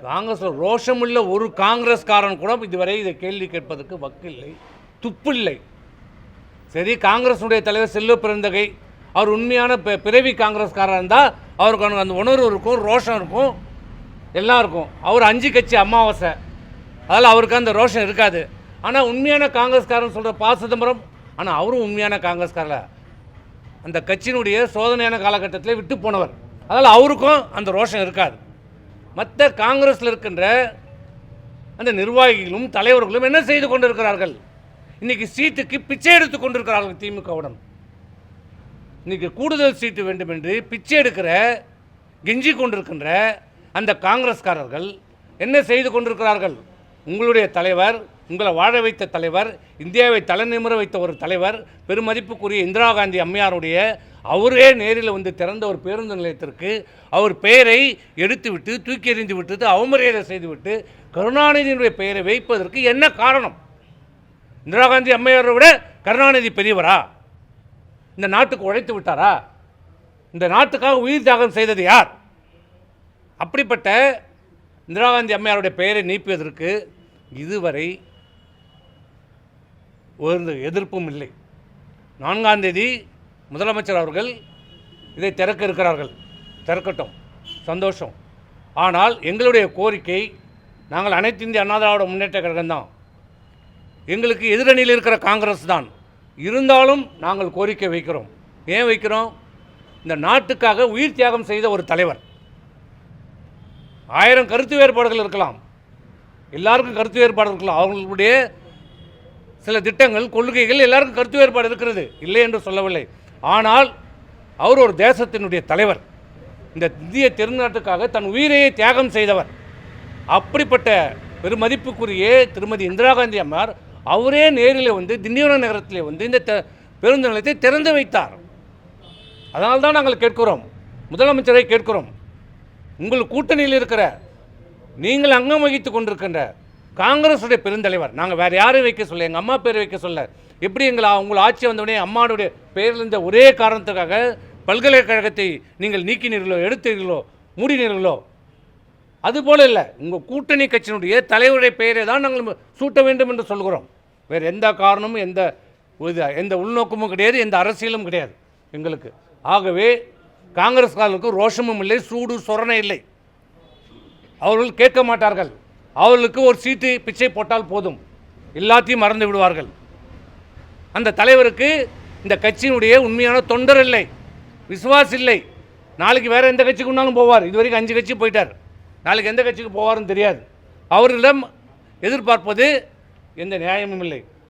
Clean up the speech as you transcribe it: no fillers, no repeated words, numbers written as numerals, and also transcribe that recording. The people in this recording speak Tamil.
காங்கிரஸில் ரோஷமுள்ள ஒரு காங்கிரஸ்காரன் கூட இதுவரை இதை கேள்வி கேட்பதற்கு வக்கில்லை, துப்பில்லை. சரி, காங்கிரஸுடைய தலைவர் செல்வ பெருந்தகை அவர் உண்மையான பிறவி காங்கிரஸ்காரர் இருந்தால் அவருக்கு அந்த உணர்வு இருக்கும், ரோஷம் இருக்கும், எல்லாம் இருக்கும். அவர் 5 கட்சி அமாவாசை, அதில் அவருக்கு அந்த ரோஷம் இருக்காது. ஆனால் உண்மையான காங்கிரஸ்காரன் சொல்கிற ப. சிதம்பரம், ஆனால் அவரும் உண்மையான காங்கிரஸ்காரர், அந்த கட்சியினுடைய சோதனையான காலகட்டத்தில் விட்டு போனவர், அதனால் அவருக்கும் அந்த ரோஷம் இருக்காது. மற்ற காங்கிரஸில் இருக்கின்ற அந்த நிர்வாகிகளும் தலைவர்களும் என்ன செய்து கொண்டிருக்கிறார்கள்? இன்றைக்கி சீட்டுக்கு பிச்சை எடுத்து கொண்டிருக்கிறார்கள். திமுகவுடன் இன்றைக்கி கூடுதல் சீட்டு வேண்டும் என்று பிச்சை எடுக்கிற கெஞ்சி கொண்டிருக்கின்ற அந்த காங்கிரஸ்காரர்கள் என்ன செய்து கொண்டிருக்கிறார்கள்? உங்களுடைய தலைவர், உங்களை வாழ வைத்த தலைவர், இந்தியாவை தலைநிமிர வைத்த ஒரு தலைவர், பெருமதிப்புக்குரிய இந்திரா காந்தி அம்மையாருடைய அவரே நேரில் வந்து திறந்த ஒரு பேருந்து நிலையத்திற்கு அவர் பெயரை எடுத்துவிட்டு தூக்கி எறிந்து விட்டது, அவமரியாதை செய்துவிட்டு கருணாநிதியினுடைய பெயரை வைப்பதற்கு என்ன காரணம்? இந்திரா காந்தி அம்மையாரை விட கருணாநிதி பெரியவரா? இந்த நாட்டுக்கு உழைத்து விட்டாரா? இந்த நாட்டுக்காக உயிர் தியாகம் செய்தது யார்? அப்படிப்பட்ட இந்திரா காந்தி அம்மையாருடைய பெயரை நீக்குவதற்கு இதுவரை ஒரு எதிர்ப்பும் இல்லை. 4ஆம் தேதி முதலமைச்சர் அவர்கள் இதை திறக்க இருக்கிறார்கள். திறக்கட்டும், சந்தோஷம். ஆனால் எங்களுடைய கோரிக்கை, நாங்கள் அனைத்து இந்திய அண்ணா திராவிட முன்னேற்ற கழகம் தான், எங்களுக்கு எதிரணியில் இருக்கிற காங்கிரஸ் தான், இருந்தாலும் நாங்கள் கோரிக்கை வைக்கிறோம். ஏன் வைக்கிறோம்? இந்த நாட்டுக்காக உயிர் தியாகம் செய்த ஒரு தலைவர். 1000 கருத்து வேறுபாடுகள் இருக்கலாம், எல்லாருக்கும் கருத்து வேறுபாடு இருக்கலாம், அவங்களுடைய சில திட்டங்கள், கொள்கைகள் எல்லாருக்கும் கருத்து வேறுபாடு இருக்கிறது, இல்லை என்று சொல்லவில்லை. ஆனால் அவர் ஒரு தேசத்தினுடைய தலைவர், இந்த இந்திய திருநாட்டுக்காக தன் உயிரையே தியாகம் செய்தவர். அப்படிப்பட்ட பெருமதிப்புக்குரிய திருமதி இந்திரா காந்தி அம்மார் அவரே நேரில் வந்து திண்டிவனம் நகரத்தில் வந்து இந்த பேருந்து நிலையத்தை திறந்து வைத்தார். அதனால்தான் நாங்கள் கேட்கிறோம், முதலமைச்சரை கேட்கிறோம், உங்கள் கூட்டணியில் இருக்கிற நீங்கள் அங்கம் வகித்து கொண்டிருக்கின்ற காங்கிரஸுடைய பெருந்தலைவர், நாங்கள் வேறு யாரையும் வைக்க சொல்ல, எங்கள் அம்மா பேர் வைக்க சொல்ல, எப்படி உங்கள் ஆட்சி வந்தவுடனே அம்மாவுடைய பெயரில் இருந்த ஒரே காரணத்துக்காக பல்கலைக்கழகத்தை நீங்கள் நீக்கினீர்களோ, எடுத்தீர்களோ, மூடினீர்களோ? அதுபோல இல்லை, உங்கள் கூட்டணி கட்சியினுடைய தலைவருடைய பெயரை தான் நாங்கள் சூட்ட வேண்டும் என்று சொல்கிறோம். வேறு எந்த காரணமும் எந்த உள்நோக்கமும் கிடையாது, எந்த அரசியலும் கிடையாது எங்களுக்கு. ஆகவே காங்கிரஸ்காரர்களுக்கு ரோஷமும் இல்லை, சூடு சொரணை இல்லை. அவர்கள் கேட்க மாட்டார்கள். அவர்களுக்கு ஒரு சீட்டு பிச்சை போட்டால் போதும், எல்லாத்தையும் மறந்து விடுவார்கள். அந்த தலைவருக்கு இந்த கட்சியினுடைய உண்மையான தொண்டர் இல்லை, விசுவாஸ் இல்லை. நாளைக்கு வேறு எந்த கட்சிக்கு ஒன்றாலும் போவார். இது வரைக்கும் 5 கட்சி போயிட்டார், நாளைக்கு எந்த கட்சிக்கு போவார்னு தெரியாது. அவர்களிடம் எதிர்பார்ப்பது எந்த நியாயமும் இல்லை.